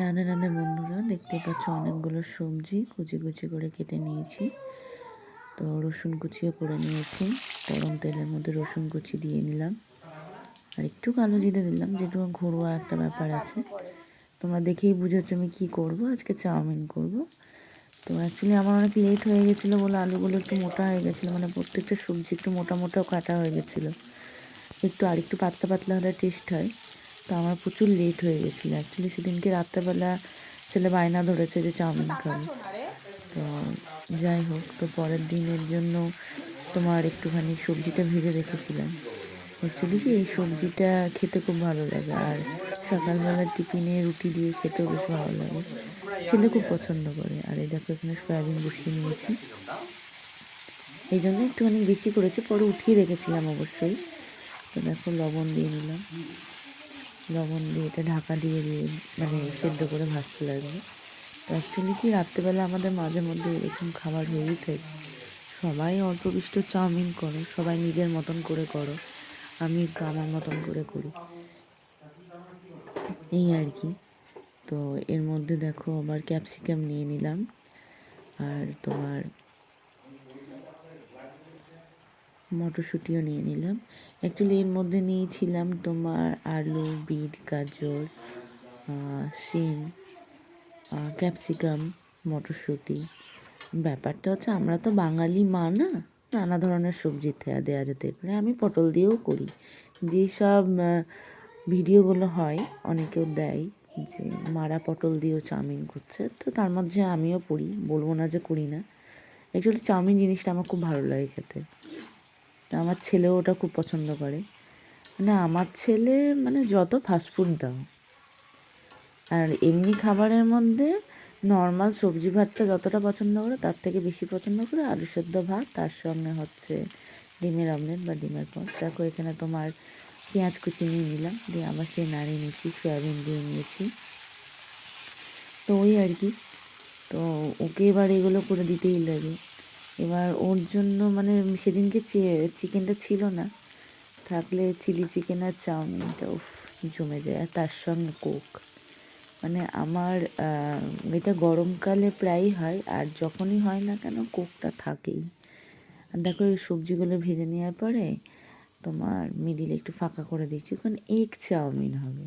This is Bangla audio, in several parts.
রাধে রাধে বন্ধুরা, দেখতেই পাচ্ছ অনেকগুলো সবজি কুচি কুচি করে কেটে নিয়েছি। তো রসুন কুচিও করে নিয়েছি। গরম তেলের মধ্যে রসুন কুচি দিয়ে নিলাম, আর একটু কালো জিরে দিলাম, যেটুকু ঘরোয়া একটা ব্যাপার আছে। তোমরা দেখেই বুঝেছ আমি কি করব, আজকে চাউমিন করব। তো অ্যাকচুয়ালি আমার অনেক লেট হয়ে গেছিলো বলে আলুগুলো একটু মোটা হয়ে গেছিলো, মানে প্রত্যেকটা সবজি একটু মোটা মোটাও কাটা হয়ে গেছিলো। আরেকটু পাতলা পাতলা হলে টেস্ট হয়। তো আমার প্রচুর লেট হয়ে গেছিলো। অ্যাকচুয়ালি সেদিনকে রাত্রেবেলা ছেলে বায়না ধরেছে যে চাউমিন খাবে। তো যাই হোক, তো পরের দিনের জন্য তোমার একটুখানি সবজিটা ভেজে রেখেছিলাম। অ্যাকচুয়ালি কি, এই সবজিটা খেতে খুব ভালো লাগে, আর সকালবেলা টিফিনে রুটি দিয়ে খেতেও বেশ ভালো লাগে। ছেলে খুব পছন্দ করে। আর এই দেখো, এখানে সয়াবিন বসিয়ে নিয়েছি, এই জন্য একটুখানি বেশি করেছি, পরে উঠিয়ে রেখেছিলাম অবশ্যই। তো দেখো, লবণ দিয়ে নিলাম, লবণ দিয়ে এটা ঢাকা দিয়ে মানে সেদ্ধ করে ভাজতে লাগবে। তো অ্যাকচুয়ালি কি, রাত্রেবেলা আমাদের মাঝে মধ্যে এরকম খাবার হয়েই থাকে। সবাই অল্প বিষ্ট চাউমিন করো, সবাই নিজের মতন করে করো, আমি একটু আমার মতন করে করি, এই আর কি। তো এর মধ্যে দেখো আবার ক্যাপসিকাম নিয়ে নিলাম, আর তোমার মটরশুঁটিও নিয়ে নিলাম। অ্যাকচুয়ালি এর মধ্যে নিয়েছিলাম তোমার আলু, বিট, গাজর, সিম, ক্যাপসিকাম, মটরশুঁটি। ব্যাপারটা হচ্ছে, আমরা তো বাঙালি মা না, নানা ধরনের সবজি দেওয়া যেতে পারে। আমি পটল দিয়েও করি। যেসব ভিডিওগুলো হয়, অনেকেও দেয় যে মারা পটল দিয়েও চাউমিন করছে, তো তার মধ্যে আমিও পড়ি, বলবো না যে করি না। অ্যাকচুয়ালি চাউমিন জিনিসটা আমার খুব ভালো লাগে খেতে। তো আমার ছেলেও ওটা খুব পছন্দ করে। মানে আমার ছেলে, মানে যত ফাস্টফুড দাও, আর এমনি খাবারের মধ্যে নর্মাল সবজি ভাতটা যতটা পছন্দ করে, তার থেকে বেশি পছন্দ করে আলু সেদ্ধ ভাত, তার সঙ্গে হচ্ছে ডিমের অমলেট বা ডিমের পোচ। দেখো, এখানে তোমার পেঁয়াজ কুচি নিয়ে নিলাম, দিয়ে আবার সেই নাড়িয়ে নিচ্ছি, সয়াবিন দিয়ে নিয়েছি। তো ওই আর কি। তো ওকে এবার এগুলো করে দিতেই লাগে। এবার ওর জন্য, মানে সেদিনকে চিকেনটা ছিল না, থাকলে চিলি চিকেন আর চাউমিনটা উফ জমে যায়, আর তার সঙ্গে কোক। মানে আমার এটা গরমকালে প্রায়ই হয়, আর যখনই হয় না কেন কোকটা থাকেই। আর দেখো, এই সবজিগুলো ভেজে নেওয়ার পরে তোমার মিডিলে একটু ফাঁকা করে দিচ্ছি, কারণ এগ চাউমিন হবে।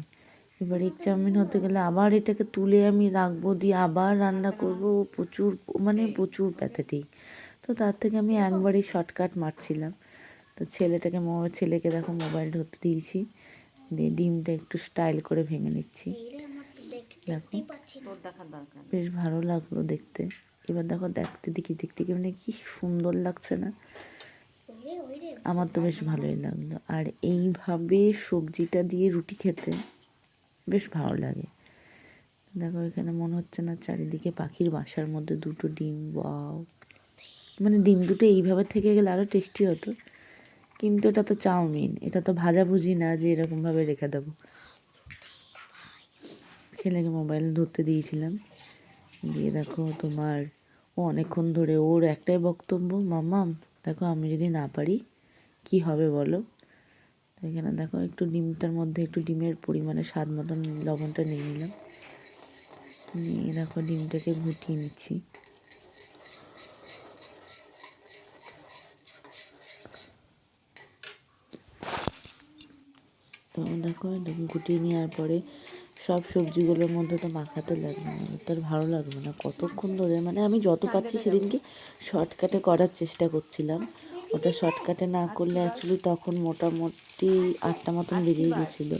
এবার এগ চাউমিন হতে গেলে আবার এটাকে তুলে আমি রাখবো, দিয়ে আবার রান্না করবো, প্রচুর, মানে প্রচুর প্যাথেটিক। তো তার থেকে আমি একবারই শর্টকাট মারছিলাম। তো ছেলেকে দেখো মোবাইল ধরতে দিয়েছি, দিয়ে ডিমটা একটু স্টাইল করে ভেঙে নিচ্ছি। দেখো, বেশ ভালো লাগলো দেখতে। এবার দেখো, দেখতে মানে কি সুন্দর লাগছে না? আমার তো বেশ ভালোই লাগলো। আর এইভাবে সবজিটা দিয়ে রুটি খেতে বেশ ভালো লাগে। দেখো, এখানে মনে হচ্ছে না চারিদিকে পাখির বাসার মধ্যে দুটো ডিম? ওয়াও! মানে ডিম দুটো এইভাবে থেকে গেলে আরও টেস্টি হতো, কিন্তু এটা তো চাউমিন, এটা তো ভাজাভুজি না যে এরকমভাবে রেখে দেবো। ছেলেকে মোবাইল ধরতে দিয়েছিলাম, দিয়ে দেখো তোমার ও অনেকক্ষণ ধরে ওর একটাই বক্তব্য, মাম্মাম দেখো আমি যদি না পারি কি হবে বলো। তো এখানে দেখো, একটু ডিমটার মধ্যে একটু ডিমের পরিমাণে স্বাদ মতন লবণটা নিয়ে নিলাম, নিয়ে দেখো ডিমটাকে ঘুটিয়ে নিচ্ছি। তো দেখো, এটাকে গুটিয়ে নেওয়ার পরে সব সবজিগুলোর মধ্যে তো মাখাতে লাগবে না, তার ভালো লাগবে না কতক্ষণ ধরে। মানে আমি যত পাচ্ছি সেদিনকে শর্টকাটে করার চেষ্টা করছিলাম। ওটা শর্টকাটে না করলে অ্যাকচুয়ালি তখন মোটামুটি 8টা মতন বেরিয়ে গেছিলো।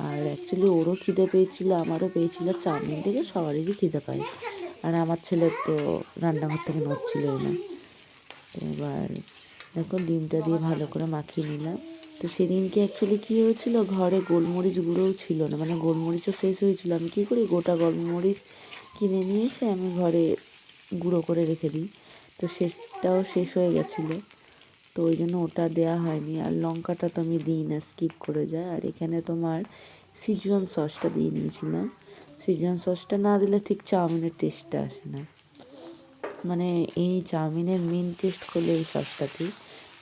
আর অ্যাকচুয়ালি ওরও খিদে পেয়েছিল, আমারও পেয়েছিল, চাউমিন থেকে সবারই খিদে পায়। আর আমার ছেলের তো রান্নাঘর থেকে নড়ছিলই না। তো এবার দেখো, ডিমটা দিয়ে ভালো করে মাখিয়ে নিলাম। তো সেদিনকে অ্যাকচুয়ালি কী হয়েছিল, ঘরে গোলমরিচ গুঁড়োও ছিল না, মানে গোলমরিচও শেষ হয়েছিল। আমি কী করি, গোটা গোলমরিচ কিনে নিয়ে এসে আমি ঘরে গুঁড়ো করে রেখে দিই। তো সেটাও শেষ হয়ে গেছিলো, তো ওই জন্য ওটা দেওয়া হয়নি। আর লঙ্কাটা তো আমি দিই না, স্কিপ করে যায়। আর এখানে তোমার সিজওয়ান সসটা দিয়ে নিয়েছিলাম। সিজওয়ান সসটা না দিলে ঠিক চাউমিনের টেস্টটা আসে না। মানে এই চাউমিনের মেন টেস্ট হলো এই সসটাতেই।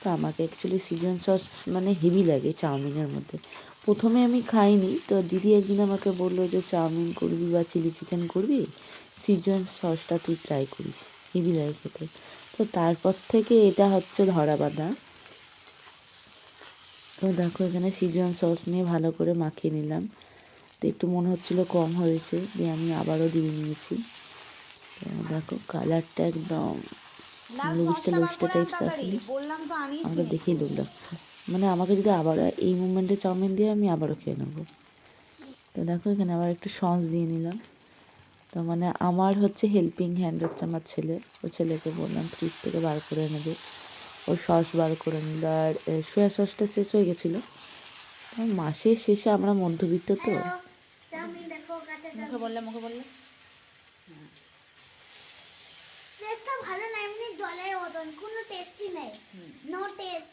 তো আমাকে অ্যাকচুয়ালি সিজওয়ান সস মানে হেভি লাগে চাউমিনের মধ্যে। প্রথমে আমি খাইনি, তো দিদি একদিন আমাকে বললো যে চাউমিন করবি বা চিলি চিকেন করবি, সিজন সসটা তুই ট্রাই করিস, হেভি লাগে খেতে। তো তারপর থেকে এটা হচ্ছে ধরা বাঁধা। তো দেখো এখানে সিজন সস নিয়ে ভালো করে মাখিয়ে নিলাম। তো একটু মনে হচ্ছিলো কম হয়েছে, দিয়ে আমি আবারও দিয়ে নিয়েছি। তো দেখো কালারটা একদম লোবিস্টা লোবিস্টা টাইপস আসেনি, আমাকে দেখেই লোভ লাগছে। মানে আমাকে যদি আবার এই মুভমেন্টে চাউমিন দিয়ে আমি আবারও খেয়ে নেবো। তো দেখো এখানে আবার একটু সস দিয়ে নিলাম। তো মানে আমার হচ্ছে হেল্পিং হ্যান্ড হচ্ছে আমার ছেলে। ও ছেলেকে বললাম ফ্রিজ থেকে বার করে এনে দে, ও সস বার করে নিল। আর সয়া সসটা শেষ হয়ে গেছিলো। মাসের শেষে আমরা মধ্যবিত্ত, তো মুখে বললে ভালো না, এমনি জলের মতন, কোনো টেস্টই নেই, নো টেস্ট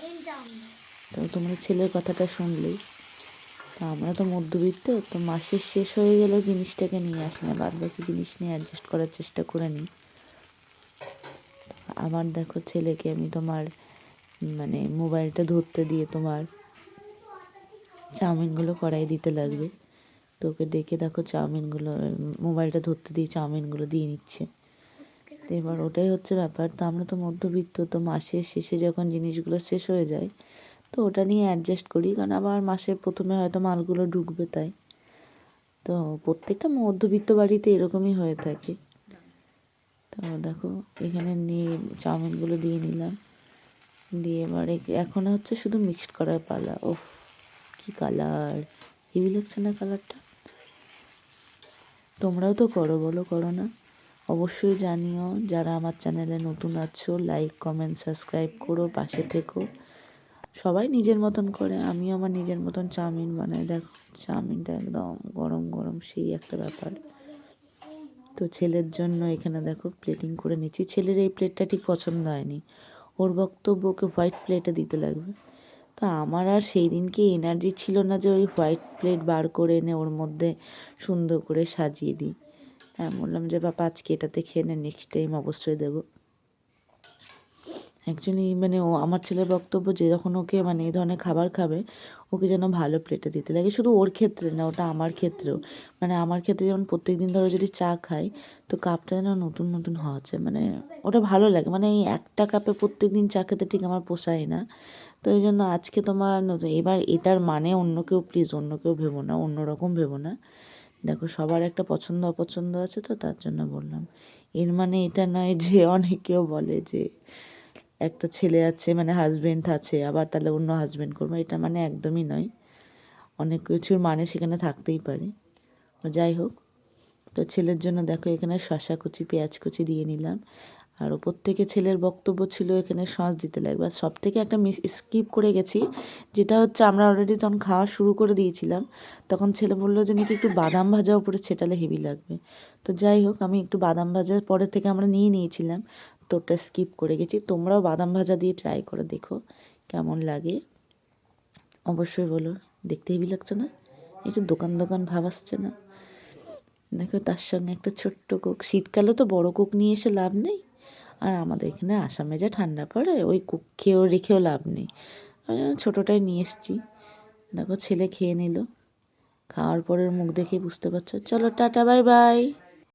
ইন চাউমিন। তো তোমরা ছেলের কথাটা শুনলেই। তো আমরা তো মধ্যবিত্ত, তো মাসের শেষ হয়ে গেলে জিনিসটাকে নিয়ে আসি না, বাদ বাকি জিনিস নিয়ে অ্যাডজাস্ট করার চেষ্টা করে নিই। আবার দেখো ছেলেকে আমি তোমার মানে মোবাইলটা ধরতে দিয়ে তোমার চাউমিনগুলো কড়াই দিতে লাগবে। তো ওকে ডেকে দেখো চাউমিনগুলো, মোবাইলটা ধরতে দিয়ে চাউমিনগুলো দিয়ে নিচ্ছে। তো এবার ওটাই হচ্ছে ব্যাপার। তো আমরা তো মধ্যবিত্ত, তো মাসের শেষে যখন জিনিসগুলো শেষ হয়ে যায় তো ওটা নিয়ে অ্যাডজাস্ট করি, কারণ আবার মাসের প্রথমে হয়তো মালগুলো ঢুকবে তাই। তো প্রত্যেকটা মধ্যবিত্ত বাড়িতে এরকমই হয়ে থাকে। তো দেখো এখানে নিয়ে চাউমিনগুলো দিয়ে নিলাম, দিয়ে এবার এখন হচ্ছে শুধু মিক্সড করার পালা। ওফ কি কালার, হেভি লাগছে না কালারটা? তোমরাও তো করো, বলো করো না? অবশ্যই জানিও। যারা আমার চ্যানেলে নতুন আছো, লাইক কমেন্ট সাবস্ক্রাইব করো, পাশে থেকো। সবাই নিজের মতন করে, আমিও আমার নিজের মতন চাউমিন বানাই। দেখো চাউমিনটা একদম গরম গরম, সেই একটা ব্যাপার। তো ছেলের জন্য এখানে দেখো প্লেটিং করে নিচ্ছি। ছেলের এই প্লেটটা ঠিক পছন্দ হয়নি, ওর বক্তব্য ওকে হোয়াইট প্লেটে দিতে লাগবে। তো আমার আর সেই দিনকে এনার্জি ছিল না যে ওই হোয়াইট প্লেট বার করে এনে ওর মধ্যে সুন্দর করে সাজিয়ে দিই। হ্যাঁ, বললাম যে বাবা আজকে এটাতে খেয়ে নে, নেক্সট টাইম অবশ্যই দেবো। অ্যাকচুয়ালি মানে ও আমার ছেলের বক্তব্য যে যখন ওকে মানে এই ধরনের খাবার খাবে, ওকে যেন ভালো প্লেটে দিতে লাগে। শুধু ওর ক্ষেত্রে না, ওটা আমার ক্ষেত্রেও। মানে আমার ক্ষেত্রে যেমন প্রত্যেক দিন ধরো যদি চা খাই, তো কাপটা যেন নতুন নতুন হওয়া চাই, মানে ওটা ভালো লাগে। মানে এই একটা কাপে প্রত্যেক দিন চা খেতে ঠিক আমার পোষায় না। তো এই জন্য আজকে তোমার নতুন, এবার এটার মানে অন্য কেউ প্লিজ অন্য কেউ ভেবো না, অন্য রকম ভেবো না। দেখো সবার একটা পছন্দ অপছন্দ আছে, তো তার জন্য বললাম। এর মানে এটা নয় যে অনেকেও বলে যে একটা ছেলে আছে মানে হাজবেন্ড আছে, আবার তাহলে অন্য হাজবেন্ড করবো, এটা মানে একদমই নয়। অনেক কিছুর মানে সেখানে থাকতেই পারে। যাই হোক, তো ছেলের জন্য দেখো এখানে শসা কুচি পেঁয়াজ কুচি দিয়ে নিলাম। আর ওপর থেকে ছেলের বক্তব্য ছিল এখানে সস দিতে লাগবে। আর সব থেকে একটা স্কিপ করে গেছি, যেটা হচ্ছে আমরা অলরেডি তখন খাওয়া শুরু করে দিয়েছিলাম, তখন ছেলে বললো যে নাকি একটু বাদাম ভাজা উপরে ছেটালে হেভি লাগবে। তো যাই হোক, আমি একটু বাদাম ভাজা পরে থেকে আমরা নিয়ে নিয়েছিলাম, তো ওটা স্কিপ করে গেছি। তোমরাও বাদাম ভাজা দিয়ে ট্রাই করে দেখো কেমন লাগে, অবশ্যই বলো। দেখতে হেভি লাগছে না? একটু দোকান দোকান ভাব আসছে না? দেখো তার সঙ্গে একটা ছোট্ট কোক। শীতকালে তো বড় কোক নিয়ে এসে লাভ নেই, আর আমাদের এখানে আসামে যা ঠান্ডা পড়ে, ওই কোক খেয়েও রেখেও লাভ নেই, ওই জন্য ছোটোটাই নিয়ে এসেছি। দেখো ছেলে খেয়ে নিল, খাওয়ার পরের মুখ দেখে বুঝতে পারছো। চলো টাটা, বাই বাই।